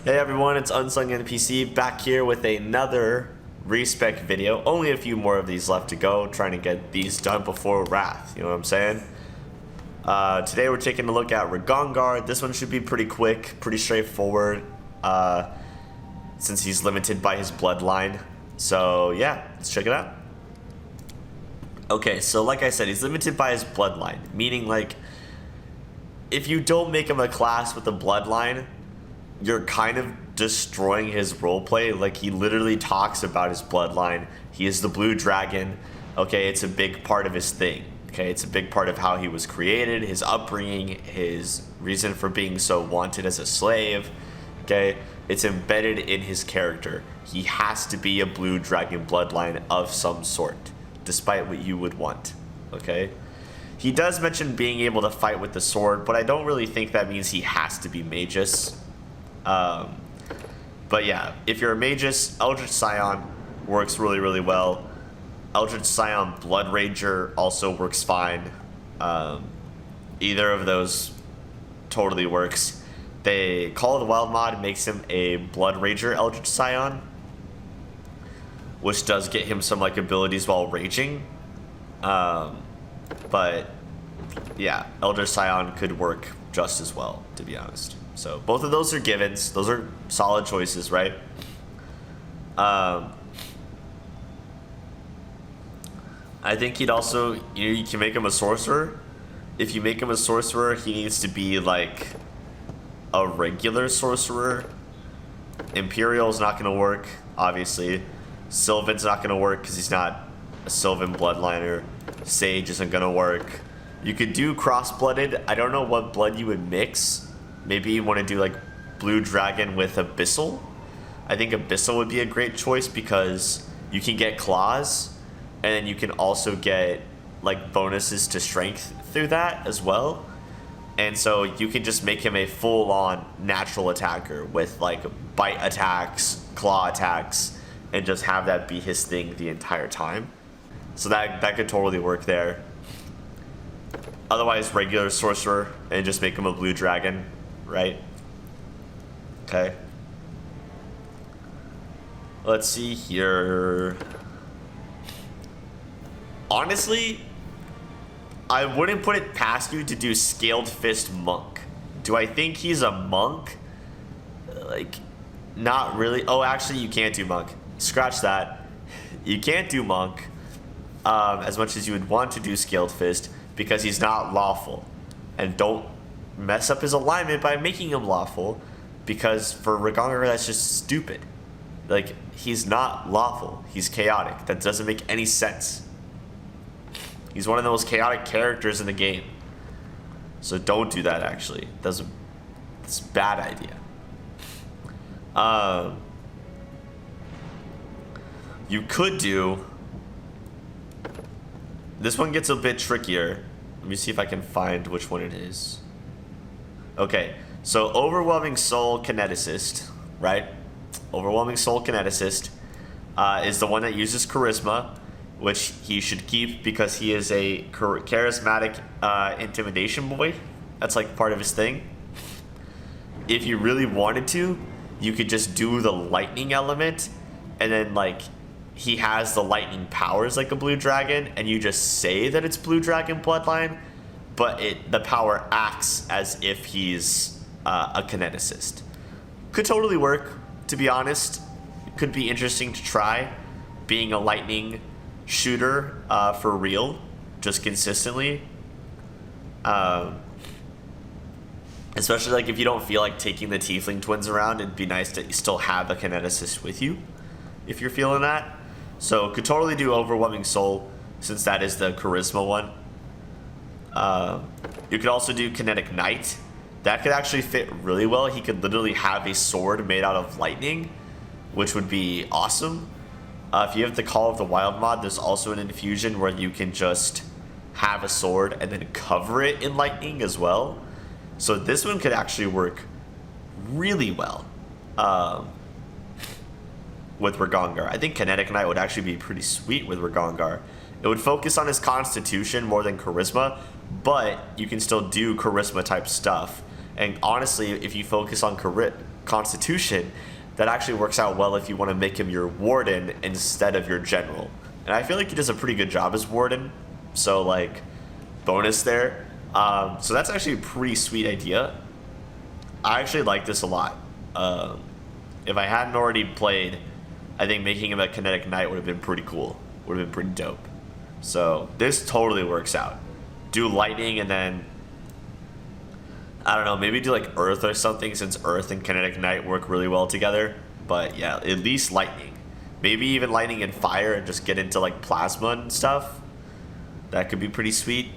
Hey everyone, it's UnsungNPC back here with another respec video. Only a few more of these left to go, trying to get these done before Wrath, you know what I'm saying? Today we're taking a look at Regongar. This one should be pretty quick, pretty straightforward, since he's limited by his bloodline. So yeah, let's check it out. Okay, so like I said, he's limited by his bloodline, meaning like, if you don't make him a class with a bloodline, you're kind of destroying his roleplay. Like, he literally talks about his bloodline. He is the blue dragon. Okay, it's a big part of his thing. Okay, it's a big part of how he was created, his upbringing, his reason for being so wanted as a slave. Okay, it's embedded in his character. He has to be a blue dragon bloodline of some sort, despite what you would want. Okay, he does mention being able to fight with the sword, but I don't really think that means he has to be Magus. But yeah, if you're a Magus, Eldritch Scion works really well. Eldritch Scion Blood Rager also works fine. Either of those totally works. They Call of the Wild mod makes him a Blood Rager Eldritch Scion, which does get him some like abilities while raging. But yeah, Eldritch Scion could work just as well, to be honest. So both of those are givens. Those are solid choices, right? I think he'd also, you can make him a sorcerer. If you make him a sorcerer, he needs to be like a regular sorcerer. Imperial's not going to work, obviously. Sylvan's not going to work because he's not a Sylvan bloodliner. Sage isn't going to work. You could do cross-blooded. I don't know what blood you would mix. Maybe you want to do like Blue Dragon with Abyssal. I think Abyssal would be a great choice because you can get claws, and then you can also get like bonuses to strength through that as well. And so you can just make him a full-on natural attacker with like bite attacks, claw attacks, and just have that be his thing the entire time. So that could totally work there. Otherwise, regular sorcerer and just make him a blue dragon, right? Okay. Let's see here. Honestly, I wouldn't put it past you to do Scaled Fist Monk. Do I think he's a monk? Like, not really. Oh, actually, you can't do monk. Scratch that. You can't do monk as much as you would want to do Scaled Fist, because he's not lawful. And don't mess up his alignment by making him lawful, because for Regongar that's just stupid. Like, he's not lawful, he's chaotic. That doesn't make any sense. He's one of the most chaotic characters in the game. So don't do that, actually. It's a bad idea. You could do... This one gets a bit trickier. Let me see if I can find which one it is. Okay, so Overwhelming Soul Kineticist, right? Overwhelming Soul Kineticist is the one that uses Charisma, which he should keep because he is a charismatic intimidation boy. That's like part of his thing. If you really wanted to, you could just do the lightning element, and then like he has the lightning powers like a blue dragon, and you just say that it's blue dragon bloodline, but the power acts as if he's a kineticist. Could totally work, to be honest. It could be interesting to try being a lightning shooter for real, just consistently. Especially like if you don't feel like taking the tiefling twins around, it'd be nice to still have a kineticist with you if you're feeling that. So could totally do Overwhelming Soul, since that is the charisma one. You could also do Kinetic Knight. That could actually fit really well. He could literally have a sword made out of lightning, which would be awesome. If you have the Call of the Wild mod, there's also an infusion where you can just have a sword and then cover it in lightning as well. So this one could actually work really well with Regongar. I think Kinetic Knight would actually be pretty sweet with Regongar. It would focus on his constitution more than charisma, but you can still do charisma type stuff. And honestly, if you focus on constitution, that actually works out well if you want to make him your warden instead of your general. And I feel like he does a pretty good job as warden, so like bonus there. So that's actually a pretty sweet idea. I actually like this a lot. If I hadn't already played, I think making him a kinetic knight would have been pretty cool. Would have been pretty dope. So this totally works out. Do lightning and then, I don't know, maybe do like earth or something, since earth and kinetic knight work really well together. But yeah, at least lightning. Maybe even lightning and fire and just get into like plasma and stuff. That could be pretty sweet.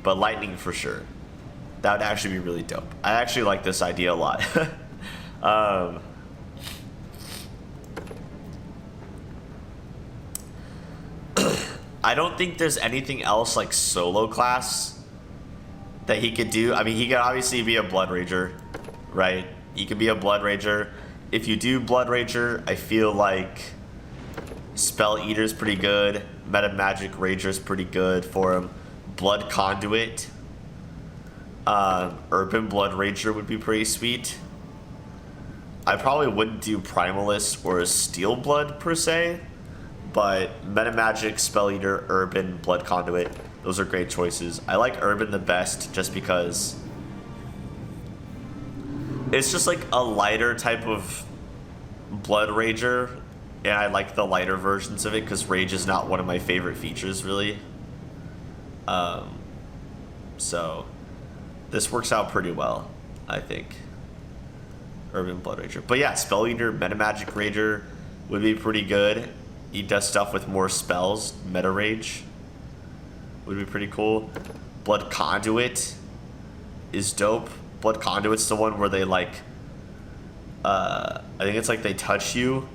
But lightning for sure. That would actually be really dope. I actually like this idea a lot. I don't think there's anything else like solo class that he could do. I mean, he could obviously be a Blood Rager, right? He could be a Blood Rager. If you do Blood Rager, I feel like Spell Eater's pretty good. Meta Magic Rager's pretty good for him. Blood Conduit. Urban Blood Rager would be pretty sweet. I probably wouldn't do Primalist or Steel Blood per se, but Meta Magic, Spell Eater, Urban, Blood Conduit, those are great choices. I like Urban the best just because it's just like a lighter type of Blood Rager, and I like the lighter versions of it because Rage is not one of my favorite features really. So this works out pretty well, I think. Urban Blood Rager. But yeah, Spell Eater, Meta Magic Rager would be pretty good. He does stuff with more spells. Meta Rage would be pretty cool. Blood Conduit is dope. Blood Conduit's the one where they like, I think it's like they touch you,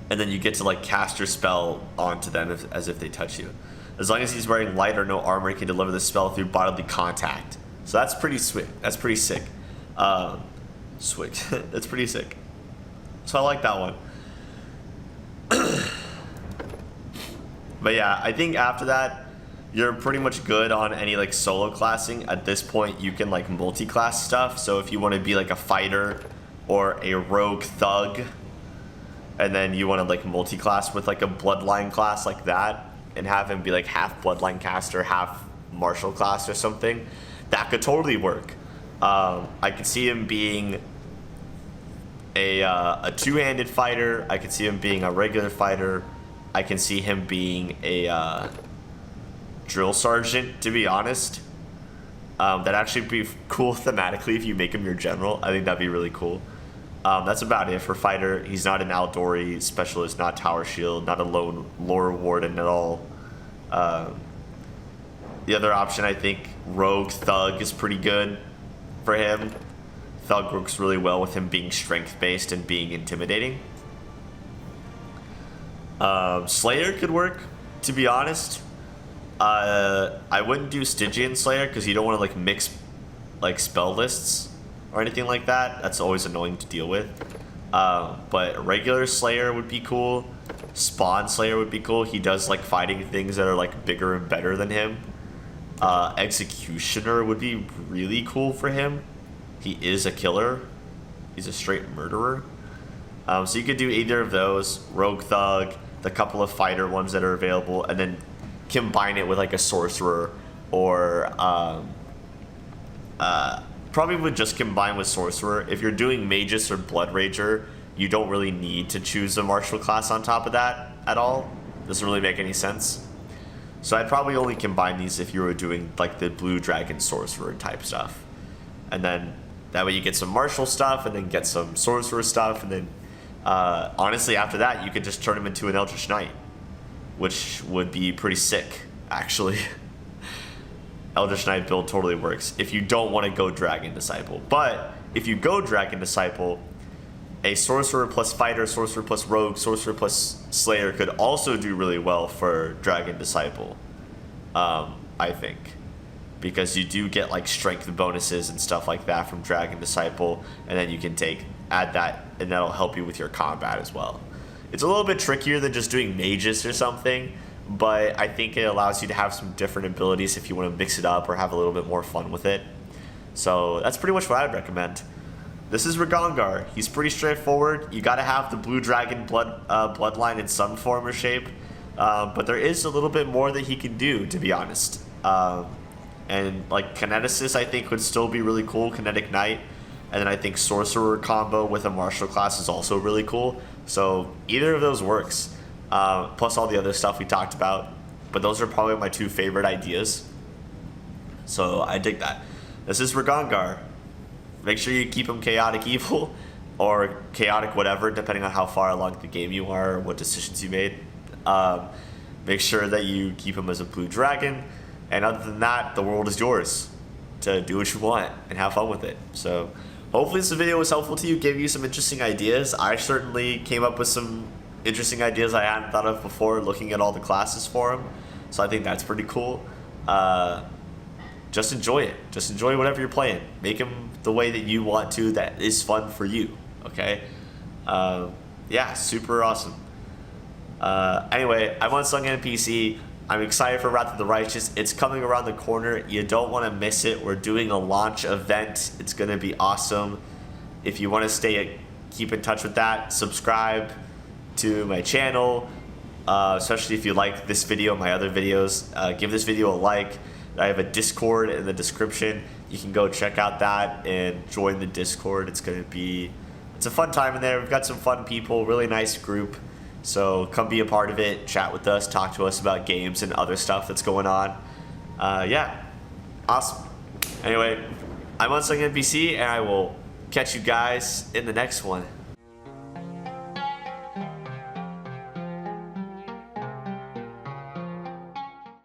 and then you get to like cast your spell onto them as if they touch you. As long as he's wearing light or no armor, he can deliver the spell through bodily contact. So that's pretty sweet. That's pretty sick. Sweet. That's pretty sick. So I like that one. But yeah, I think after that, you're pretty much good on any like solo classing. At this point, you can like multi-class stuff. So if you want to be like a fighter or a rogue thug, and then you want to like multi-class with like a bloodline class like that, and have him be like half bloodline caster, half martial class or something, that could totally work. I could see him being a two-handed fighter. I could see him being a regular fighter. I can see him being a drill sergeant, to be honest. That'd actually be cool thematically if you make him your general. I think that'd be really cool. That's about it for fighter. He's not an outdoory specialist, not tower shield, not a lone lore warden at all. The other option, I think, rogue thug is pretty good for him. Thug works really well with him being strength based and being intimidating. Slayer could work, to be honest. I wouldn't do Stygian Slayer because you don't want to like mix like spell lists or anything like that. That's always annoying to deal with. But regular Slayer would be cool. Spawn Slayer would be cool. He does like fighting things that are like bigger and better than him. Executioner would be really cool for him. He is a killer. He's a straight murderer. So you could do either of those. Rogue Thug, the couple of fighter ones that are available, and then combine it with like a sorcerer, or probably would just combine with sorcerer. If you're doing magus or blood rager, you don't really need to choose a martial class on top of that at all. Doesn't really make any sense. So I'd probably only combine these if you were doing like the blue dragon sorcerer type stuff, and then that way you get some martial stuff and then get some sorcerer stuff, and then honestly after that you could just turn him into an eldritch knight, which would be pretty sick actually. Eldritch Knight build totally works if you don't want to go Dragon Disciple. But if you go Dragon Disciple, a Sorcerer plus Fighter, Sorcerer plus Rogue, Sorcerer plus Slayer could also do really well for Dragon Disciple, I think. Because you do get like strength bonuses and stuff like that from Dragon Disciple, and then you can add that, and that'll help you with your combat as well. It's a little bit trickier than just doing Magus or something, but I think it allows you to have some different abilities if you want to mix it up or have a little bit more fun with it. So that's pretty much what I'd recommend. This is Regongar. He's pretty straightforward. You gotta have the blue dragon bloodline in some form or shape. But there is a little bit more that he can do, to be honest. And like Kineticist, I think would still be really cool, Kinetic Knight. And then I think Sorcerer combo with a martial class is also really cool. So either of those works. Plus all the other stuff we talked about. But those are probably my two favorite ideas. So I dig that. This is Regongar. Make sure you keep him chaotic evil or chaotic whatever, depending on how far along the game you are or what decisions you made. Make sure that you keep him as a blue dragon. And other than that, the world is yours to do what you want and have fun with it. So hopefully this video was helpful to you, gave you some interesting ideas. I certainly came up with some interesting ideas I hadn't thought of before looking at all the classes for him. So I think that's pretty cool. Just enjoy it. Just enjoy whatever you're playing. Make him the way that you want to, that is fun for you, okay? Yeah, super awesome. Anyway, I'm UnsungNPC. I'm excited for Wrath of the Righteous. It's coming around the corner. You don't want to miss it. We're doing a launch event. It's going to be awesome. If you want to keep in touch with that, subscribe to my channel, especially if you like this video, my other videos. Give this video a like. I have a Discord in the description. You can go check out that and join the Discord. It's a fun time in there. We've got some fun people, really nice group. So come be a part of it, chat with us, talk to us about games and other stuff that's going on. Yeah, awesome. Anyway, I'm UnsungNPC, and I will catch you guys in the next one.